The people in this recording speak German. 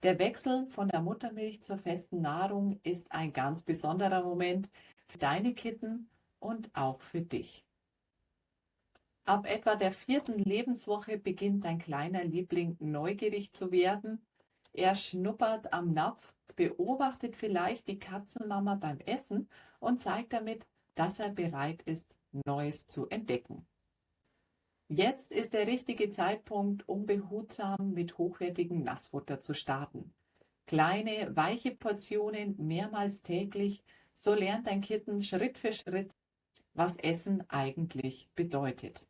Der Wechsel von der Muttermilch zur festen Nahrung ist ein ganz besonderer Moment für deine Kitten und auch für dich. Ab etwa der 4. Lebenswoche beginnt dein kleiner Liebling neugierig zu werden. Er schnuppert am Napf, beobachtet vielleicht die Katzenmama beim Essen und zeigt damit, dass er bereit ist, Neues zu entdecken. Jetzt ist der richtige Zeitpunkt, um behutsam mit hochwertigem Nassfutter zu starten. Kleine, weiche Portionen mehrmals täglich, so lernt dein Kitten Schritt für Schritt, was Essen eigentlich bedeutet.